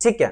ठीक है,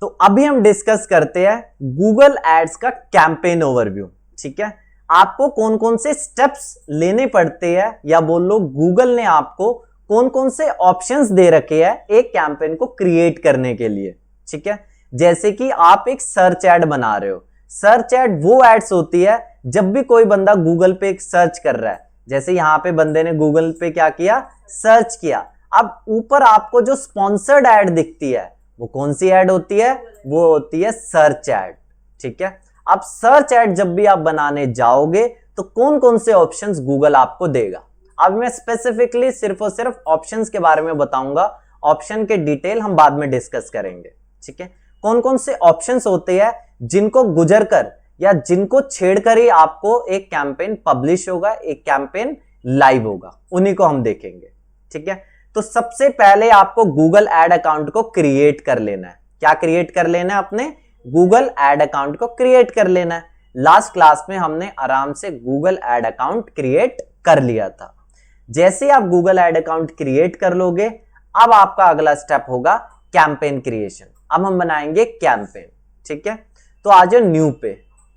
तो अभी हम डिस्कस करते हैं गूगल एड्स का कैंपेन ओवरव्यू। ठीक है, आपको कौन कौन से स्टेप्स लेने पड़ते हैं, या बोल लो गूगल ने आपको कौन कौन से ऑप्शंस दे रखे हैं एक कैंपेन को क्रिएट करने के लिए। ठीक है, जैसे कि आप एक सर्च एड बना रहे हो। सर्च एड वो एड्स होती है जब भी कोई बंदा गूगल पे एक सर्च कर रहा है, जैसे यहां पे बंदे ने गूगल पे क्या किया, सर्च किया। अब ऊपर आपको जो स्पॉन्सर्ड एड दिखती है वो कौन सी एड होती है, वो होती है सर्च एड। ठीक है, अब सर्च एड जब भी आप बनाने जाओगे तो कौन कौन से ऑप्शंस गूगल आपको देगा। अब मैं स्पेसिफिकली सिर्फ और सिर्फ ऑप्शंस के बारे में बताऊंगा, ऑप्शन के डिटेल हम बाद में डिस्कस करेंगे। ठीक है, कौन कौन से ऑप्शंस होते हैं जिनको गुजर कर या जिनको छेड़कर ही आपको एक कैंपेन पब्लिश होगा, एक कैंपेन लाइव होगा, उन्हीं को हम देखेंगे। ठीक है, तो सबसे पहले आपको गूगल एड अकाउंट को क्रिएट कर लेना है। क्या क्रिएट कर लेना है, अपने गूगल एड अकाउंट को क्रिएट कर लेना है। लास्ट क्लास में हमने आराम से गूगल एड अकाउंट क्रिएट कर लिया था। जैसे ही आप गूगल एड अकाउंट क्रिएट कर लोगे, अब आपका अगला स्टेप होगा कैंपेन क्रिएशन। अब हम बनाएंगे कैंपेन। ठीक है, तो आ जाओ न्यू पे।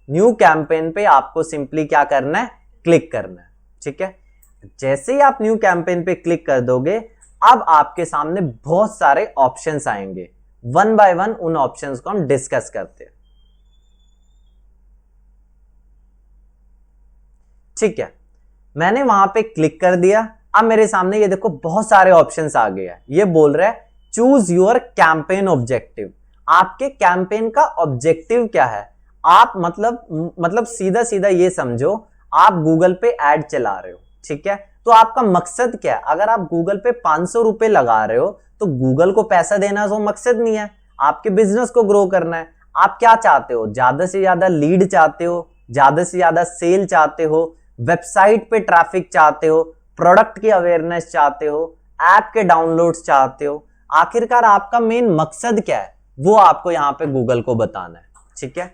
न्यू कैंपेन पे आपको सिंपली क्या करना है, क्लिक करना है। ठीक है, जैसे ही आप न्यू कैंपेन पे क्लिक कर दोगे, अब आपके सामने बहुत सारे ऑप्शंस आएंगे। वन बाय वन उन ऑप्शंस को हम डिस्कस करते हैं। ठीक है, मैंने वहां पे क्लिक कर दिया। अब मेरे सामने ये देखो बहुत सारे ऑप्शंस आ गए हैं। ये बोल रहा है चूज योर कैंपेन ऑब्जेक्टिव। आपके कैंपेन का ऑब्जेक्टिव क्या है। आप मतलब सीधा सीधा ये समझो, आप गूगल पे ऐड चला रहे हो। ठीक है, तो आपका मकसद क्या है। अगर आप गूगल पे 500 रुपए लगा रहे हो तो गूगल को पैसा देना तो मकसद नहीं है, आपके बिजनेस को ग्रो करना है। आप क्या चाहते हो, ज्यादा से ज्यादा लीड चाहते हो, ज्यादा से ज्यादा सेल चाहते हो, वेबसाइट पे ट्रैफिक चाहते हो, प्रोडक्ट की अवेयरनेस चाहते हो, ऐप के डाउनलोड्स चाहते हो। आखिरकार आपका मेन मकसद क्या है, वो आपको यहाँ पे गूगल को बताना है। ठीक है,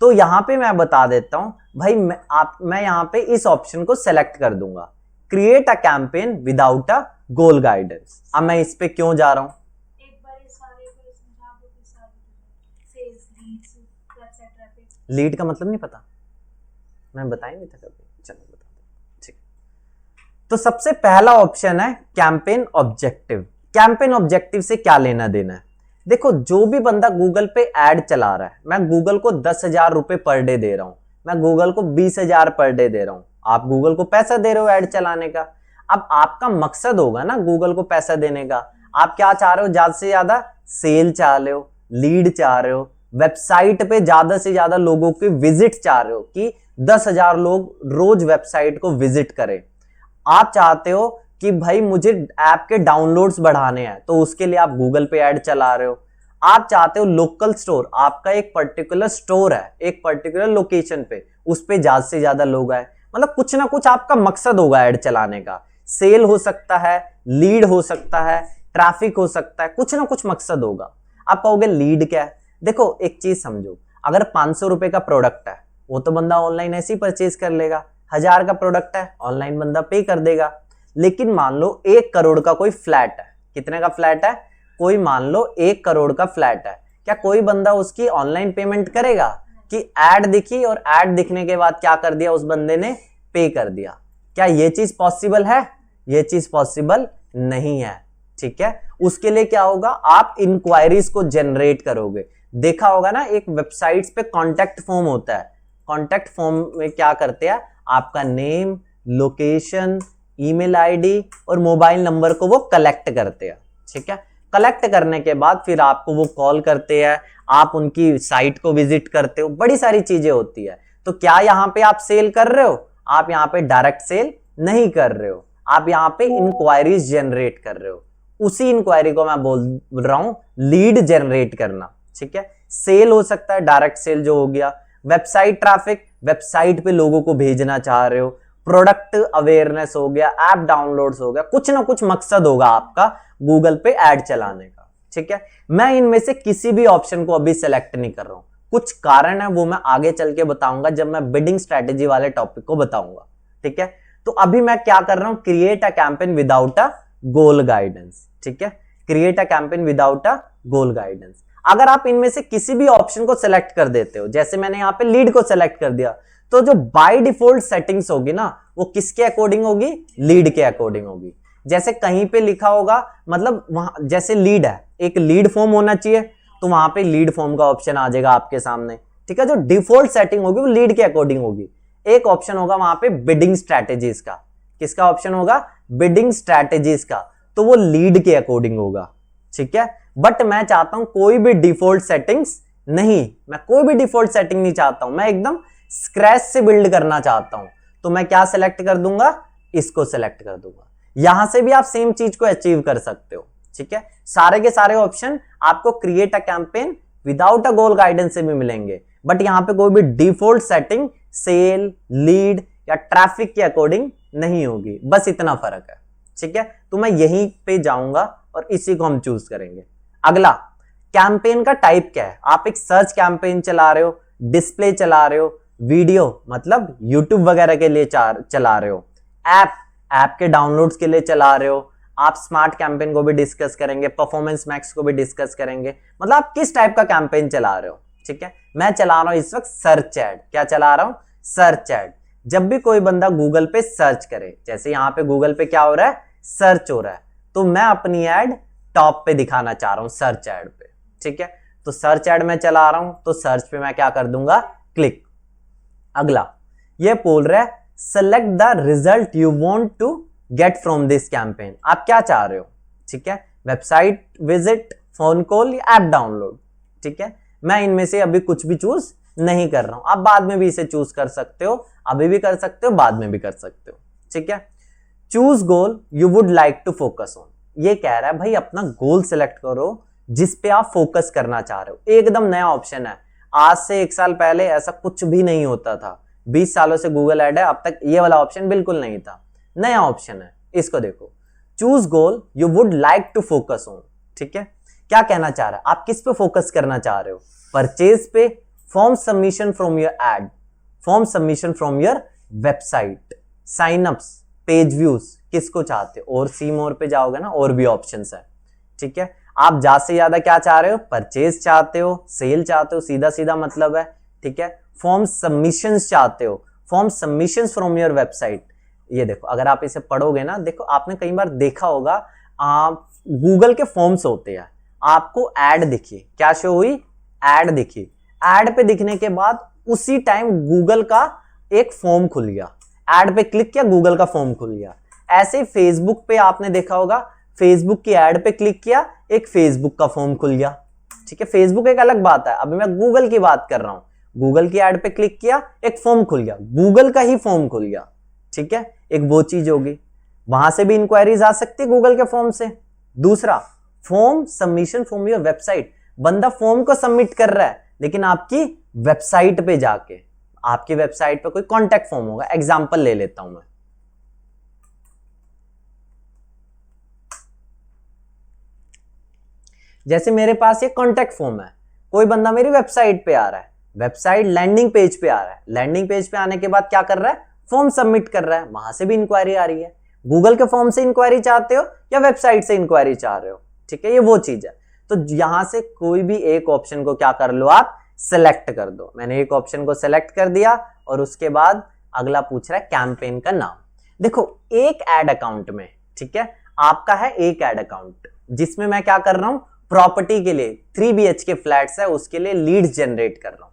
तो यहाँ पे मैं बता देता हूं भाई, मैं यहाँ पे इस ऑप्शन को सेलेक्ट कर दूंगा, create a campaign without a goal guidance. अब मैं इस पे क्यों जा रहा हूं, लीड का मतलब नहीं पता, मैं बताया नहीं था कभी, चलो बता दो। ठीक, तो सबसे पहला ऑप्शन है कैंपेन ऑब्जेक्टिव। कैंपेन ऑब्जेक्टिव से क्या लेना देना है। देखो, जो भी बंदा गूगल पे ऐड चला रहा है, मैं गूगल को 10,000 रुपए पर डे दे रहा हूं, मैं गूगल को 20,000 पर डे दे रहा हूं, आप गूगल को पैसा दे रहे हो ऐड चलाने का। अब आपका मकसद होगा ना गूगल को पैसा देने का, आप क्या चाह रहे हो, ज्यादा से ज्यादा सेल चाह रहे हो, लीड चाह रहे हो, वेबसाइट पे ज्यादा से ज्यादा लोगों की विजिट चाह रहे हो कि 10,000 लोग रोज वेबसाइट को विजिट करें। आप चाहते हो कि भाई मुझे ऐप के डाउनलोड्स बढ़ाने हैं, तो उसके लिए आप गूगल पे ऐड चला रहे हो। आप चाहते हो लोकल स्टोर, आपका एक पर्टिकुलर स्टोर है एक पर्टिकुलर लोकेशन पे, उस पे ज्यादा से ज्यादा लोग आए। मतलब कुछ ना कुछ आपका मकसद होगा ऐड चलाने का। सेल हो सकता है, लीड हो सकता है, ट्रैफिक हो सकता है, कुछ ना कुछ मकसद होगा। आप कहोगे लीड क्या है। देखो एक चीज समझो, अगर 500 रुपए का प्रोडक्ट है वो तो बंदा ऑनलाइन ऐसे ही परचेज कर लेगा। 1000 का प्रोडक्ट है ऑनलाइन बंदा पे कर देगा। लेकिन मान लो 1 करोड़ का कोई फ्लैट है, कितने का फ्लैट है, कोई मान लो 1 करोड़ का फ्लैट है, क्या कोई बंदा उसकी ऑनलाइन पेमेंट करेगा कि ऐड दिखी और ऐड दिखने के बाद क्या कर दिया उस बंदे ने, पे कर दिया। क्या ये चीज पॉसिबल है, ये चीज पॉसिबल नहीं है। ठीक है, उसके लिए क्या होगा, आप इंक्वायरीज को जनरेट करोगे। देखा होगा ना एक वेबसाइट्स पे कॉन्टेक्ट फॉर्म होता है, कॉन्टेक्ट फॉर्म में क्या करते हैं, आपका नेम, लोकेशन, ईमेल आईडी और मोबाइल नंबर को वो कलेक्ट करते हैं। ठीक है, कलेक्ट करने के बाद फिर आपको वो कॉल करते हैं, आप उनकी साइट को विजिट करते हो, बड़ी सारी चीजें होती है। तो क्या यहाँ पे आप सेल कर रहे हो, आप यहाँ पे डायरेक्ट सेल नहीं कर रहे हो, आप यहाँ पे इंक्वायरीज जनरेट कर रहे हो। उसी इंक्वायरी को मैं बोल रहा हूं लीड जनरेट करना। ठीक है, सेल हो सकता है, डायरेक्ट सेल जो हो गया, वेबसाइट ट्रैफिक, वेबसाइट पे लोगों को भेजना चाह रहे हो, प्रोडक्ट अवेयरनेस हो गया, ऐप डाउनलोड्स हो गया, कुछ ना कुछ मकसद होगा आपका गूगल पे ऐड चलाने का। ठीक है, मैं इनमें से किसी भी ऑप्शन को अभी सेलेक्ट नहीं कर रहा हूं, कुछ कारण है वो मैं आगे चल के बताऊंगा जब मैं बिडिंग स्ट्रेटेजी वाले टॉपिक को बताऊंगा। ठीक है, तो अभी मैं क्या कर रहा हूं, create a campaign without a goal guidance. ठीक है, create a campaign without a goal guidance. अगर आप इनमें से किसी भी ऑप्शन को सिलेक्ट कर देते हो, जैसे मैंने यहाँ पे लीड को सिलेक्ट कर दिया, तो जो बाय डिफॉल्ट सेटिंग्स होगी ना वो किसके अकॉर्डिंग होगी, लीड के अकॉर्डिंग होगी। जैसे कहीं पे लिखा होगा, मतलब वहां जैसे लीड है, एक लीड फॉर्म होना चाहिए, तो वहां पे लीड फॉर्म का ऑप्शन आ जाएगा आपके सामने, ठीक है। जो डिफॉल्ट सेटिंग होगी वो लीड के अकॉर्डिंग होगी। एक ऑप्शन होगा वहां पे बिडिंग स्ट्रैटेजीज का, किसका ऑप्शन होगा, बिडिंग स्ट्रैटेजीज का, तो वो लीड के अकॉर्डिंग होगा, ठीक है। बट मैं चाहता हूं कोई भी डिफॉल्ट सेटिंग्स नहीं, मैं कोई भी डिफॉल्ट सेटिंग नहीं चाहता हूं, मैं एकदम स्क्रैच से बिल्ड करना चाहता हूं, तो मैं क्या सेलेक्ट कर दूंगा, इसको सेलेक्ट कर दूंगा। यहां से भी आप सेम चीज को अचीव कर सकते हो, ठीक है। सारे के सारे ऑप्शन आपको create a campaign without a goal guidance से भी मिलेंगे, बट यहां पे कोई भी डिफॉल्ट सेटिंग सेल, लीड या ट्रैफिक के अकॉर्डिंग नहीं होगी, बस इतना फर्क है, ठीक है। तो मैं यहीं पे जाऊंगा और इसी को हम चूज करेंगे। अगला, कैंपेन का टाइप क्या है। आप एक सर्च कैंपेन चला रहे हो, डिस्प्ले चला रहे हो, वीडियो मतलब यूट्यूब वगैरह के लिए चला रहे हो, ऐप के डाउनलोड्स के लिए चला रहे हो, आप स्मार्ट कैंपेन को भी डिस्कस करेंगे, परफॉर्मेंस मैक्स को भी डिस्कस करेंगे, मतलब आप किस टाइप का कैंपेन चला रहे हो, ठीक है। मैं चला रहा हूं इस वक्त सर्च एड। क्या चला रहा हूं, सर्च एड। जब भी कोई बंदा गूगल पे सर्च करे, जैसे यहां पे गूगल पे क्या हो रहा है, सर्च हो रहा है, तो मैं अपनी एड टॉप पे दिखाना चाह रहा हूं, सर्च एड पे, ठीक है। तो सर्च एड में चला रहा हूं, तो सर्च पे मैं क्या कर दूंगा, क्लिक। अगला ये बोल रहा है select the result you want to get from this campaign. आप क्या चाह रहे हो, ठीक है, वेबसाइट विजिट, फोन कॉल या ऐप डाउनलोड, ठीक है। मैं इनमें से अभी कुछ भी चूज नहीं कर रहा हूं, आप बाद में भी इसे चूज कर सकते हो, अभी भी कर सकते हो, बाद में भी कर सकते हो, ठीक है। Choose goal you would like to focus on. ये कह रहा है भाई अपना गोल सिलेक्ट करो जिस पे आप फोकस करना चाह रहे हो। एकदम नया ऑप्शन है, आज से 1 साल पहले ऐसा कुछ भी नहीं होता था, 20 सालों से गूगल ऐड है, अब तक ये वाला ऑप्शन बिल्कुल नहीं था, नया ऑप्शन है। इसको देखो, choose goal you would like to focus on, ठीक है। क्या कहना चाह रहा है, आप किस पे फोकस करना चाह रहे हो, परचेज पे, form submission from your ad, form submission from your website, sign ups, page views, किसको चाहते हो, और सी मोर पे जाओगे ना, और भी ऑप्शंस है, ठीक है। आप ज्यादा से ज्यादा क्या चाह रहे हो, परचेज चाहते हो, सेल चाहते हो, सीधा सीधा मतलब है, ठीक है। फॉर्म सबमिशंस चाहते हो, form submissions from your website. ये देखो, अगर आप इसे पढ़ोगे ना, देखो आपने कई बार देखा होगा, गूगल के फॉर्म्स होते हैं, आपको ऐड दिखी, क्या शो हुई, ऐड दिखी, ऐड पे दिखने के बाद उसी टाइम गूगल का एक फॉर्म खुल गया, ऐड पे क्लिक किया, गूगल का फॉर्म खुल गया। ऐसे फेसबुक पे आपने देखा होगा, फेसबुक की ऐड पे क्लिक किया, एक फेसबुक का फॉर्म खुल गया, ठीक है। फेसबुक एक अलग बात है, अभी मैं गूगल की बात कर रहा हूं, गूगल की ऐड पे क्लिक किया, एक फॉर्म खुल गया, गूगल का ही फॉर्म खुल गया, ठीक है। एक वो चीज होगी, वहां से भी इंक्वायरीज आ सकती है गूगल के फॉर्म से। दूसरा, form submission from your website, बंदा फॉर्म को सबमिट कर रहा है लेकिन आपकी वेबसाइट पे जाके, आपकी वेबसाइट पे कोई कॉन्टैक्ट फॉर्म होगा, एग्जांपल ले लेता हूं मैं, जैसे मेरे पास ये कॉन्टैक्ट फॉर्म है, कोई बंदा मेरी वेबसाइट पे आ रहा है, वेबसाइट लैंडिंग पेज पे आ रहा है, लैंडिंग पेज पे आने के बाद क्या कर रहा है, फॉर्म सबमिट कर रहा है, वहां से भी इंक्वायरी आ रही है। गूगल के फॉर्म से इंक्वायरी चाहते हो या वेबसाइट से इंक्वायरी चाह रहे हो, ठीक है, ये वो चीज है। तो यहां से कोई भी एक ऑप्शन को क्या कर लो, आप सेलेक्ट कर दो। मैंने एक ऑप्शन को सेलेक्ट कर दिया और उसके बाद अगला पूछ रहा है कैंपेन का नाम। देखो, एक एड अकाउंट में, ठीक है, आपका है एक एड अकाउंट जिसमें मैं क्या कर रहा हूं, प्रॉपर्टी के लिए 3 BHK फ्लैट्स है, उसके लिए लीड्स जनरेट कर रहा हूं।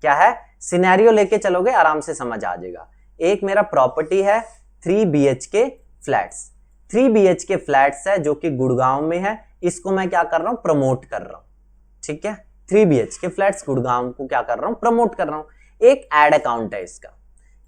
क्या है, सिनेरियो लेके चलोगे आराम से समझ आ जाएगा। एक मेरा प्रॉपर्टी है 3 BHK फ्लैट्स, 3 BHK फ्लैट्स है जो कि गुड़गांव में है, इसको मैं क्या कर रहा हूं, प्रमोट कर रहा हूं, ठीक है। 3 BHK फ्लैट्स गुड़गांव को क्या कर रहा हूं, प्रमोट कर रहा हूं। एक एड अकाउंट है इसका।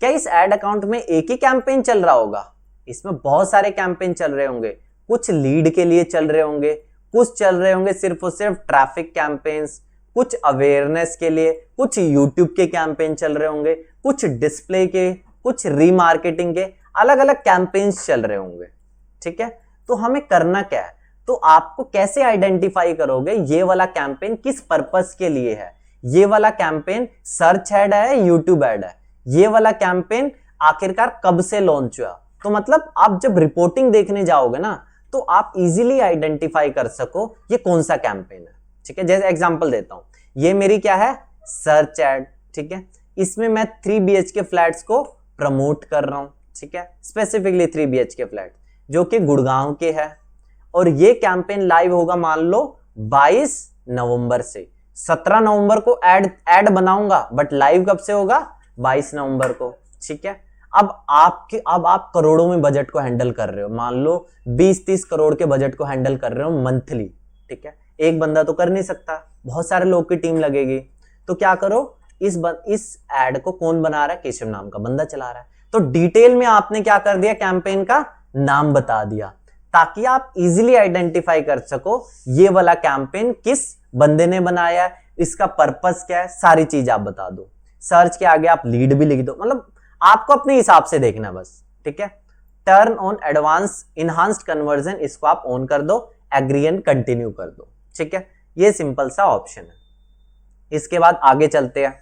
क्या इस एड अकाउंट में एक ही कैंपेन चल रहा होगा, इसमें बहुत सारे कैंपेन चल रहे होंगे, कुछ लीड के लिए चल रहे होंगे, कुछ चल रहे होंगे सिर्फ और सिर्फ ट्रैफिक कैंपेन्स, कुछ अवेयरनेस के लिए, कुछ यूट्यूब के कैंपेन चल रहे होंगे, कुछ डिस्प्ले के, कुछ रीमार्केटिंग के, अलग अलग कैंपेन्स चल रहे होंगे, ठीक है। तो हमें करना क्या है, तो आपको कैसे आइडेंटिफाई करोगे ये वाला कैंपेन किस पर्पस के लिए है, ये वाला कैंपेन सर्च एड है, यूट्यूब एड है, ये वाला कैंपेन आखिरकार कब से लॉन्च हुआ। तो मतलब आप जब रिपोर्टिंग देखने जाओगे ना, तो आप इजीली आइडेंटिफाई कर सको ये कौन सा कैंपेन है। ठीक है। जैसे एग्जांपल देता हूं, ये मेरी क्या है, सर्च एड, ठीक है। इसमें मैं 3 BHK फ्लैट्स को प्रमोट कर रहा हूं, ठीक है, स्पेसिफिकली 3 BHK फ्लैट जो कि गुड़गांव के है। और ये कैंपेन लाइव होगा मान लो 22 नवंबर से। 17 नवंबर को एड बनाऊंगा, बट लाइव कब से होगा, 22 नवंबर को, ठीक है। अब आप करोड़ों में बजट को हैंडल कर रहे हो, मान लो 20-30 करोड़ के बजट को हैंडल कर रहे हो मंथली, ठीक है। एक बंदा तो कर नहीं सकता, बहुत सारे लोग की टीम लगेगी। तो क्या करो, इस एड को कौन बना रहा है, केशव नाम का बंदा चला रहा है। तो डिटेल में आपने क्या कर दिया, कैंपेन का नाम बता दिया, ताकि आप इजीली आइडेंटिफाई कर सको ये वाला कैंपेन किस बंदे ने बनाया है, इसका पर्पस क्या है, सारी चीज आप बता दो। सर्च के आगे आप लीड भी लिख दो, मतलब आपको अपने हिसाब से देखना बस, ठीक है। Turn on advance enhanced conversion, इसको आप ऑन कर दो, एग्री एंड कंटिन्यू कर दो, ठीक है। ये सिंपल सा ऑप्शन है। इसके बाद आगे चलते हैं।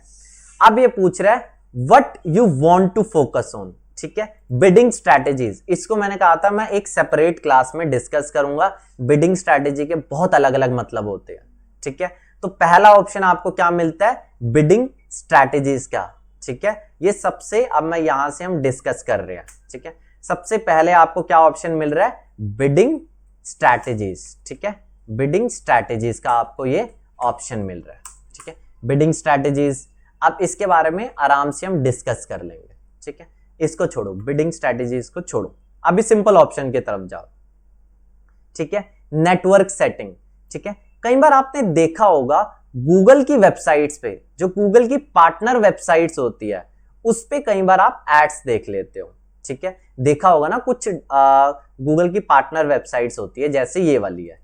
अब ये पूछ रहा है what you want to focus on, ठीक है। बिडिंग स्ट्रैटेजीज, इसको मैंने कहा था मैं एक सेपरेट क्लास में डिस्कस करूंगा। बिडिंग स्ट्रैटेजी के बहुत अलग अलग मतलब होते हैं, ठीक है। तो पहला ऑप्शन आपको क्या मिलता है, बिडिंग स्ट्रैटेजीज का, ठीक है। ये सबसे, अब मैं यहां से हम डिस्कस कर रहे हैं, ठीक है। सबसे पहले आपको क्या ऑप्शन मिल रहा है, बिडिंग स्ट्रैटेजीज, ठीक है। बिडिंग स्ट्रैटेजीज का आपको ये ऑप्शन मिल रहा है, ठीक है। बिडिंग स्ट्रैटेजीज, अब इसके बारे में आराम से हम डिस्कस कर लेंगे, ठीक है। इसको छोड़ो, बिडिंग स्ट्रैटेजीज को छोड़ो, अभी सिंपल ऑप्शन की तरफ जाओ, ठीक है। नेटवर्क सेटिंग, ठीक है। कई बार आपने देखा होगा गूगल की वेबसाइट्स पे, जो गूगल की पार्टनर वेबसाइट्स होती है, उस पे कई बार आप एड्स देख लेते हो, ठीक है। देखा होगा ना, कुछ गूगल की पार्टनर वेबसाइट्स होती है, जैसे ये वाली है,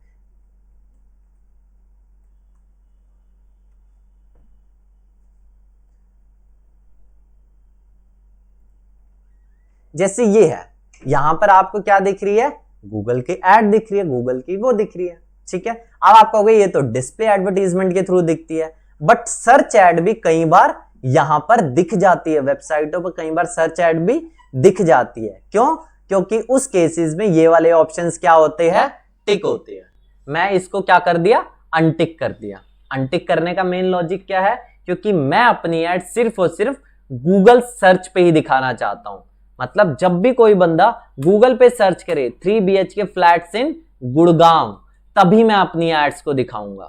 जैसे ये है। यहां पर आपको क्या दिख रही है, गूगल की एड दिख रही है, गूगल की वो दिख रही है, ठीक है। अब आप कहोगे ये तो डिस्प्ले एडवर्टीजमेंट के थ्रू दिखती है, बट सर्च एड भी कई बार यहां पर दिख जाती है, वेबसाइटों पर कई बार सर्च एड भी दिख जाती है। क्यों, क्योंकि उस केसेस में ये वाले ऑप्शंस क्या होते हैं, टिक होते हैं। मैं इसको क्या कर दिया, अनटिक कर दिया। अनटिक करने का मेन लॉजिक क्या है, क्योंकि मैं अपनी एड सिर्फ और सिर्फ गूगल सर्च पे ही दिखाना चाहता हूं। मतलब जब भी कोई बंदा गूगल पे सर्च करे 3 BHK फ्लैट्स इन गुड़गांव, तभी मैं अपनी एड्स को दिखाऊंगा।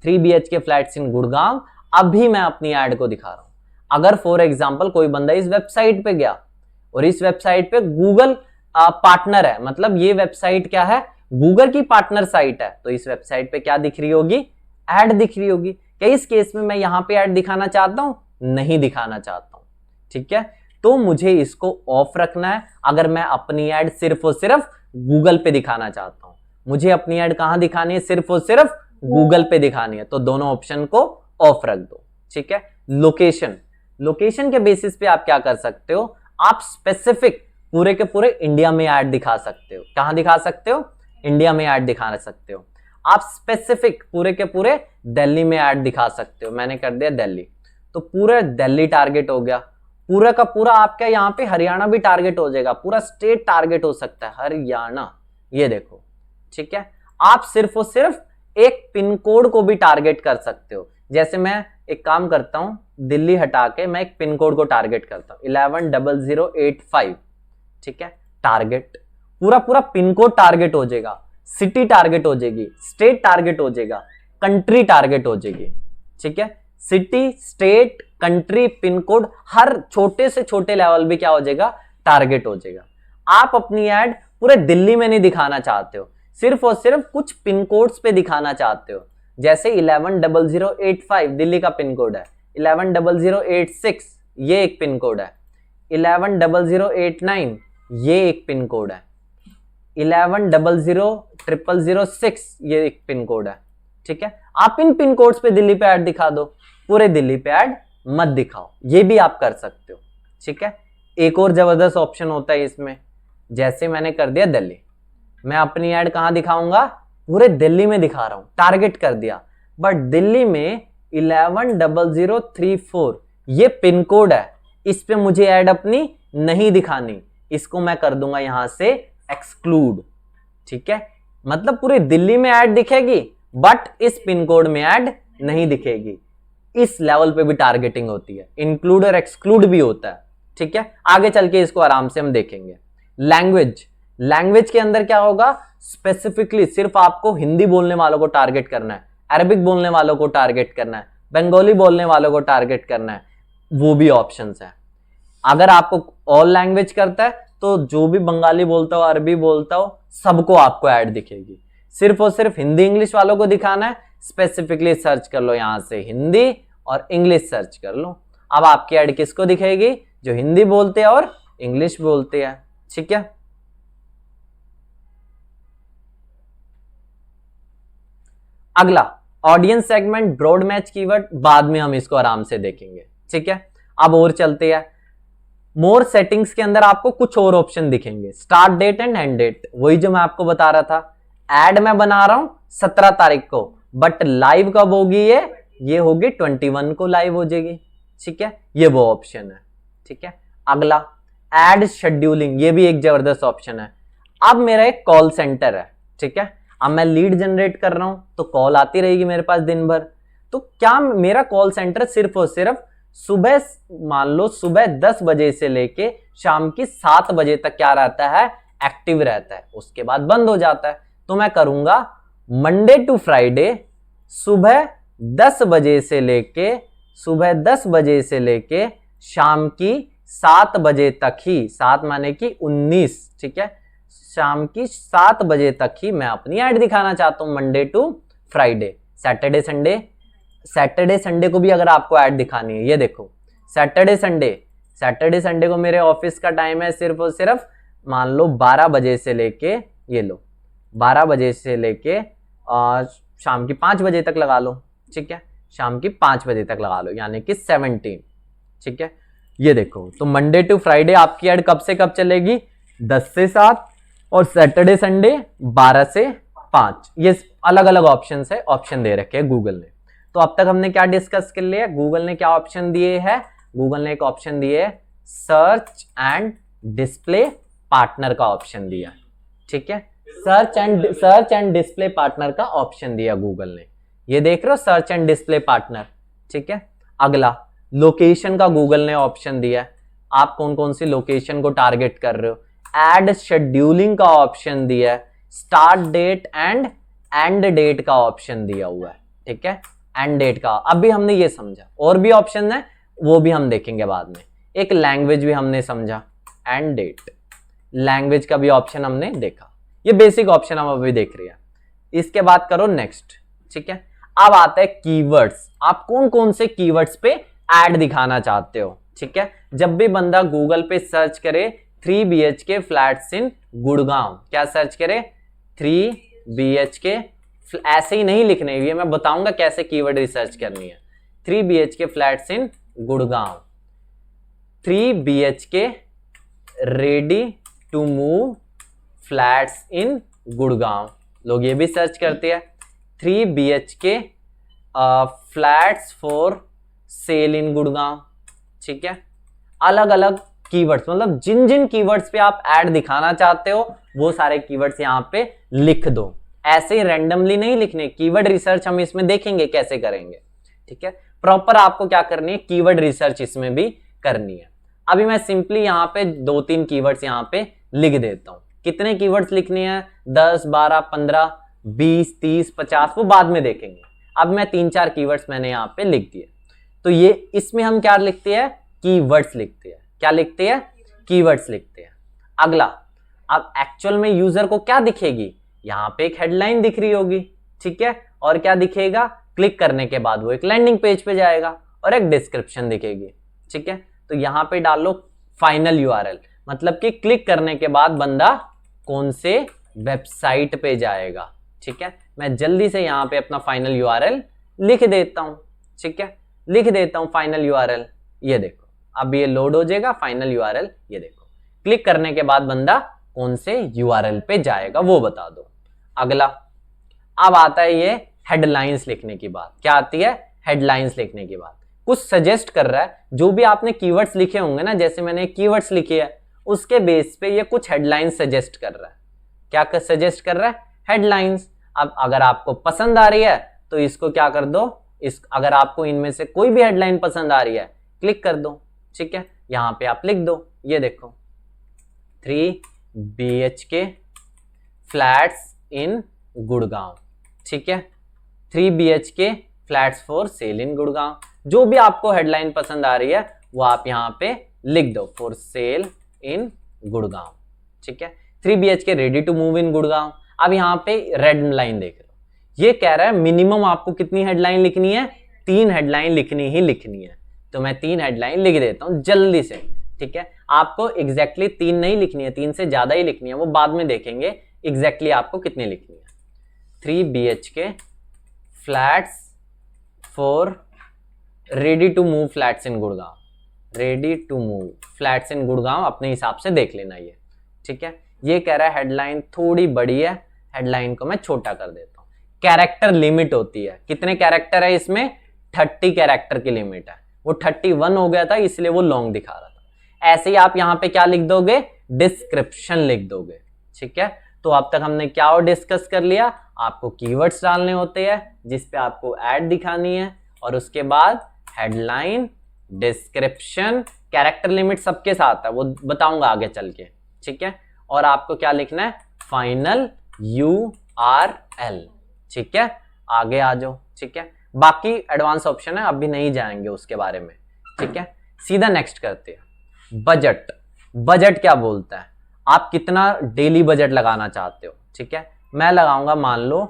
3 BHK फ्लैट्स इन गुड़गांव, अभी मैं अपनी एड को दिखा रहा हूं। अगर फॉर एग्जांपल कोई बंदा इस वेबसाइट पे गया और इस वेबसाइट पे गूगल पार्टनर है, मतलब ये वेबसाइट क्या है, गूगल की पार्टनर साइट है, तो इस वेबसाइट पे क्या दिख रही होगी, एड दिख रही होगी। क्या इस केस में मैं यहां पे एड दिखाना चाहता हूं, नहीं दिखाना चाहता हूं, ठीक है। तो मुझे इसको ऑफ रखना है। अगर मैं अपनी एड सिर्फ और सिर्फ गूगल पे दिखाना चाहता हूं, मुझे अपनी एड कहां दिखानी है, सिर्फ और सिर्फ गूगल पे दिखानी है, तो दोनों ऑप्शन को ऑफ रख दो, ठीक है। लोकेशन, लोकेशन के बेसिस पे आप क्या कर सकते हो, आप स्पेसिफिक पूरे के पूरे इंडिया में ऐड दिखा सकते हो। कहां दिखा सकते हो, इंडिया में ऐड दिखा सकते हो। आप स्पेसिफिक पूरे के पूरे दिल्ली में ऐड दिखा सकते हो। मैंने कर दिया दिल्ली, तो पूरा दिल्ली टारगेट हो गया। पूरा का पूरा आपका यहाँ पे हरियाणा भी टारगेट हो जाएगा, पूरा स्टेट टारगेट हो सकता है, हरियाणा, ये देखो, ठीक है। आप सिर्फ और सिर्फ एक पिन कोड को भी टारगेट कर सकते हो। जैसे मैं एक काम करता हूं, दिल्ली हटा के मैं एक पिन कोड को टारगेट करता हूं 110085, ठीक है। टारगेट पूरा पूरा पिन कोड टारगेट हो जाएगा, सिटी टारगेट हो जाएगी, स्टेट टारगेट हो जाएगा, कंट्री टारगेट हो जाएगी, ठीक है। City, state, country, pin code, हर छोटे से छोटे लेवल भी क्या हो जाएगा, टारगेट हो जाएगा। आप अपनी ऐड पूरे दिल्ली में नहीं दिखाना चाहते हो, सिर्फ और सिर्फ कुछ पिन कोड्स पे दिखाना चाहते हो। जैसे 110085 दिल्ली का पिन कोड है, 110086 ये एक पिन कोड है, 110089 ये एक पिन कोड है, 110006 ये एक पिन कोड है, ठीक है। आप इन पिन कोड्स पे दिल्ली पे ऐड दिखा दो, पूरे दिल्ली पे ऐड मत दिखाओ, ये भी आप कर सकते हो, ठीक है। एक और जबरदस्त ऑप्शन होता है इसमें, जैसे मैंने कर दिया दिल्ली, मैं अपनी ऐड कहां दिखाऊंगा, पूरे दिल्ली में दिखा रहा हूं, टारगेट कर दिया, बट दिल्ली में 110034 ये पिन कोड है, इस पे मुझे ऐड अपनी नहीं दिखानी, इसको मैं कर दूंगा यहां से एक्सक्लूड, ठीक है। मतलब पूरी दिल्ली में ऐड दिखेगी, बट इस पिन कोड में ऐड नहीं दिखेगी। इस लेवल पे भी टारगेटिंग होती है, इंक्लूड और एक्सक्लूड भी होता है, ठीक है। आगे चल के इसको आराम से हम देखेंगे। लैंग्वेज, लैंग्वेज के अंदर क्या होगा, स्पेसिफिकली सिर्फ आपको हिंदी बोलने वालों को टारगेट करना है, अरबिक बोलने वालों को टारगेट करना है, बंगाली बोलने वालों को टारगेट करना है, वो भी ऑप्शंस है। अगर आपको ऑल लैंग्वेज करता है तो जो भी बंगाली बोलता हो, अरबी बोलता हो, सबको आपको ऐड दिखेगी। सिर्फ और सिर्फ हिंदी इंग्लिश वालों को दिखाना है, स्पेसिफिकली सर्च कर लो, यहां से हिंदी और इंग्लिश सर्च कर लो। अब आपकी ऐड किसको दिखेगी, जो हिंदी बोलते हैं और इंग्लिश बोलते हैं, ठीक है। अगला audience segment, broad match keyword, बाद में हम इसको आराम से देखेंगे, ठीक है। अब और चलते हैं। मोर सेटिंग्स के अंदर आपको कुछ और ऑप्शन दिखेंगे, start date and end date, वही जो मैं आपको बता रहा था। एड मैं बना रहा हूं 17 तारीख को, बट लाइव कब होगी, ये होगी 21 को लाइव हो जाएगी, ठीक है। ये वो ऑप्शन है, ठीक है। अगला एड शेड्यूलिंग, ये भी एक जबरदस्त ऑप्शन है। अब मेरा एक कॉल सेंटर है, ठीक है। अब मैं लीड जनरेट कर रहा हूं तो कॉल आती रहेगी मेरे पास दिन भर। तो क्या मेरा कॉल सेंटर सिर्फ और सिर्फ सुबह, मान लो सुबह 10 बजे से लेके शाम की 7 बजे तक क्या रहता है, एक्टिव रहता है, उसके बाद बंद हो जाता है। तो मैं करूंगा मंडे टू फ्राइडे सुबह 10 बजे से लेके शाम की 7 बजे तक ही, 7 माने कि 19, ठीक है, शाम की 7 बजे तक ही मैं अपनी ऐड दिखाना चाहता हूं, Monday to Friday. Saturday Sunday को भी अगर आपको ऐड दिखानी है, ये देखो सैटरडे संडे को मेरे ऑफिस का टाइम है सिर्फ और सिर्फ मान लो 12 बजे से लेके, ये लो 12 बजे से लेके शाम की 5 बजे तक लगा लो, ठीक है, शाम की 5 बजे तक लगा लो, यानी कि 17, ठीक है। ये देखो, तो मंडे टू फ्राइडे आपकी ऐड कब से कब चलेगी, 10 से 7, और सैटरडे संडे 12 से 5। ये अलग अलग ऑप्शन है, ऑप्शन दे रखे हैं गूगल ने। तो अब तक हमने क्या डिस्कस कर लिया, गूगल ने क्या ऑप्शन दिए हैं, गूगल ने एक ऑप्शन दिए है सर्च एंड डिस्प्ले पार्टनर का ऑप्शन दिया, ठीक है। सर्च एंड डिस्प्ले पार्टनर का ऑप्शन दिया गूगल ने, ये देख रहे हो, सर्च एंड डिस्प्ले पार्टनर, ठीक है। अगला लोकेशन का गूगल ने ऑप्शन दिया है, आप कौन कौन सी लोकेशन को टारगेट कर रहे हो। एड शेड्यूलिंग का ऑप्शन दिया है, start date and end date का ऑप्शन दिया हुआ है, ठीक है, एंड डेट का। अभी हमने ये समझा, और भी ऑप्शन है वो भी हम देखेंगे बाद में। एक लैंग्वेज भी हमने समझा, एंड डेट, लैंग्वेज का भी ऑप्शन हमने देखा। ये बेसिक ऑप्शन हम अभी देख रहे हैं। इसके बाद करो नेक्स्ट, ठीक है। अब आता है कीवर्ड्स, आप कौन कौन से कीवर्ड्स पे ऐड दिखाना चाहते हो, ठीक है। जब भी बंदा गूगल पे सर्च करे 3 BHK फ्लैट्स इन गुड़गांव, क्या सर्च करे, 3 BHK, ऐसे ही नहीं लिखने, ये मैं बताऊंगा कैसे कीवर्ड रिसर्च करनी है। 3 BHK flats in Gurgaon, 3 BHK ready to move flats in Gurgaon, लोग ये भी सर्च करते हैं। 3 BHK flats for sale in Gurgaon, ठीक है। अलग अलग कीवर्ड्स, मतलब जिन जिन कीवर्ड्स पे आप ऐड दिखाना चाहते हो वो सारे कीवर्ड्स यहाँ पे लिख दो, ऐसे ही रैंडमली नहीं लिखने। कीवर्ड रिसर्च हम इसमें देखेंगे कैसे करेंगे, ठीक है। प्रॉपर आपको क्या करनी है, कीवर्ड रिसर्च इसमें भी करनी है। अभी मैं सिंपली यहाँ पे 2-3 कीवर्ड्स यहाँ पे लिख देता हूँ। कितने कीवर्ड्स लिखने हैं, 10, 12, 15, 20, 30, 50, वो बाद में देखेंगे। अब मैं 3-4 कीवर्ड्स मैंने यहाँ पे लिख दिए, तो ये इसमें हम क्या लिखते हैं, कीवर्ड्स लिखते हैं। क्या लिखते हैं, कीवर्ड्स लिखते हैं। अगला, अब एक्चुअल में यूजर को क्या दिखेगी, यहाँ पे एक हेडलाइन दिख रही होगी, ठीक है, और क्या दिखेगा, क्लिक करने के बाद वो एक लैंडिंग पेज पे जाएगा और एक डिस्क्रिप्शन दिखेगी, ठीक है। तो यहाँ पे डालो फाइनल यूआरएल, मतलब कि क्लिक करने के बाद बंदा कौन से वेबसाइट पे जाएगा, ठीक है। मैं जल्दी से यहाँ पे अपना फाइनल यूआरएल लिख देता हूँ, ठीक है, लिख देता हूँ फाइनल यूआरएल। ये देखो अब ये लोड हो जाएगा फाइनल यूआरएल, ये देखो क्लिक करने के बाद बंदा कौन से यूआरएल पे जाएगा वो बता दो। अगला, अब आता है ये हेडलाइंस लिखने की बात। क्या आती है, हेडलाइंस लिखने की बात। कुछ सजेस्ट कर रहा है, जो भी आपने कीवर्ड्स लिखे होंगे ना, जैसे मैंने कीवर्ड्स लिखे है उसके बेस पे ये कुछ हेडलाइंस सजेस्ट कर रहा है। क्या सजेस्ट कर रहा है, हेडलाइंस। अब अगर आपको पसंद आ रही है तो इसको क्या कर दो, अगर आपको इनमें से कोई भी हेडलाइन पसंद आ रही है क्लिक कर दो, ठीक है। यहां पे आप लिख दो, ये देखो 3 BHK फ्लैट्स इन गुड़गांव, ठीक है, 3 BHK flats for sale in Gurgaon. जो भी आपको हेडलाइन पसंद आ रही है वो आप यहां पे लिख दो, फॉर सेल इन गुड़गांव, ठीक है। 3 BHK ready to move in Gurgaon. अब यहाँ पे रेड लाइन देख लो, ये कह रहा है मिनिमम आपको कितनी हेडलाइन लिखनी है, 3 हेडलाइन लिखनी ही लिखनी है। तो मैं 3 हेडलाइन लिख देता हूं जल्दी से, ठीक है। आपको एग्जैक्टली 3 नहीं लिखनी है, 3 से ज्यादा ही लिखनी है, वो बाद में देखेंगे एग्जैक्टली आपको कितनी लिखनी है। 3 BHK flats for ready to move flats in Gurgaon, ready to move flats in Gurgaon अपने हिसाब से देख लेना ये, ठीक है। ये कह रहा है हेडलाइन थोड़ी बड़ी है, हेडलाइन को मैं छोटा कर देता हूं। कैरेक्टर लिमिट होती है, कितने कैरेक्टर है इसमें, 30 कैरेक्टर की लिमिट है, वो 31 हो गया था इसलिए वो लॉन्ग दिखा रहा था। ऐसे ही आप यहां पे क्या लिख दोगे, डिस्क्रिप्शन लिख दोगे, ठीक है। तो अब तक हमने क्या और डिस्कस कर लिया, आपको कीवर्ड्स डालने होते हैं जिसपे आपको ऐड दिखानी है, और उसके बाद हेडलाइन, डिस्क्रिप्शन, कैरेक्टर लिमिट सबके साथ है, वो बताऊंगा आगे चल के, ठीक है। और आपको क्या लिखना है, फाइनल URL, ठीक है। आगे आ जाओ, ठीक है। बाकी एडवांस ऑप्शन है, अभी नहीं जाएंगे उसके बारे में, ठीक है। सीधा नेक्स्ट करते हैं, बजट। बजट क्या बोलता है, आप कितना डेली बजट लगाना चाहते हो, ठीक है। मैं लगाऊंगा मान लो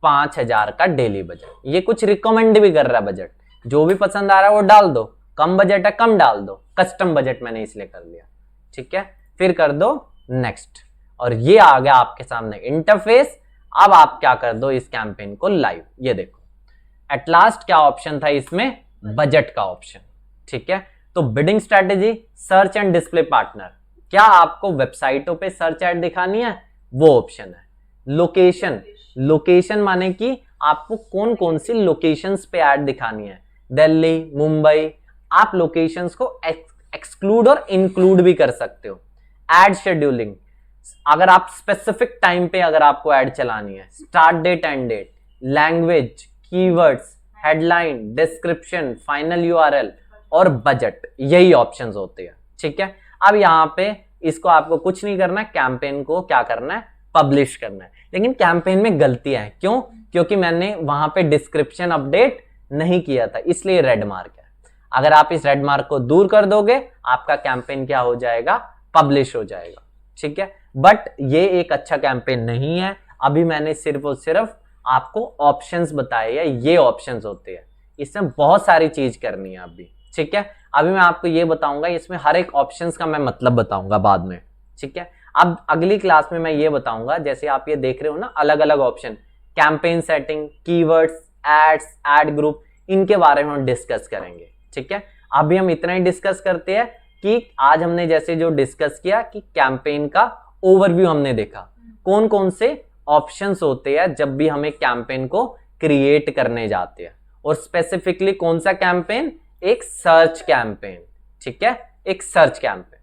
5000 का डेली बजट, ये कुछ रिकमेंड भी कर रहा है बजट, जो भी पसंद आ रहा है वो डाल दो, कम बजट है कम डाल दो, कस्टम बजट मैंने इसलिए कर लिया, ठीक है। फिर कर दो नेक्स्ट, और ये आ गया आपके सामने इंटरफेस। अब आप क्या कर दो, इस कैंपेन को लाइव, ये देखो एट लास्ट क्या ऑप्शन था इसमें, बजट का ऑप्शन, ठीक है। तो bidding strategy, search and display partner, क्या आपको वेबसाइटों पे सर्च एड दिखानी है, वो ऑप्शन है। लोकेशन, लोकेशन माने कि आपको कौन कौन सी लोकेशंस पे ऐड दिखानी है, दिल्ली, मुंबई, आप लोकेशंस को एक्सक्लूड और इंक्लूड भी कर सकते हो। एड शेड्यूलिंग, अगर आप स्पेसिफिक टाइम पे अगर आपको ऐड चलानी है, start date end date, language, keywords, headline, description, final URL और बजट, यही ऑप्शंस होते हैं, ठीक है। अब यहां पे इसको आपको कुछ नहीं करना है, कैंपेन को क्या करना है, पब्लिश करना है। लेकिन कैंपेन में गलतियां हैं, क्यों, क्योंकि मैंने वहां पे डिस्क्रिप्शन अपडेट नहीं किया था, इसलिए रेड मार्क है। अगर आप इस रेड मार्क को दूर कर दोगे, आपका कैंपेन क्या हो जाएगा, पब्लिश हो जाएगा, ठीक है। बट ये एक अच्छा कैंपेन नहीं है, अभी मैंने सिर्फ और सिर्फ आपको ऑप्शंस बताए हैं, ये ऑप्शंस होते हैं, इसमें बहुत सारी चीज करनी है अभी, ठीक है। अभी मैं आपको ये बताऊंगा, इसमें हर एक ऑप्शंस का मैं मतलब बताऊंगा बाद में, ठीक है। अब अगली क्लास में मैं ये बताऊंगा, जैसे आप ये देख रहे हो ना अलग अलग option, campaign setting, keywords, ads, ad group, इनके बारे में हम डिस्कस करेंगे, ठीक है। अभी हम इतना ही डिस्कस करते हैं कि आज हमने जैसे जो डिस्कस किया कि कैंपेन का ओवरव्यू हमने देखा, कौन कौन से ऑप्शंस होते हैं जब भी हम एक कैंपेन को क्रिएट करने जाते हैं, और स्पेसिफिकली कौन सा कैंपेन, एक सर्च कैंपेन, ठीक है, एक सर्च कैंपेन।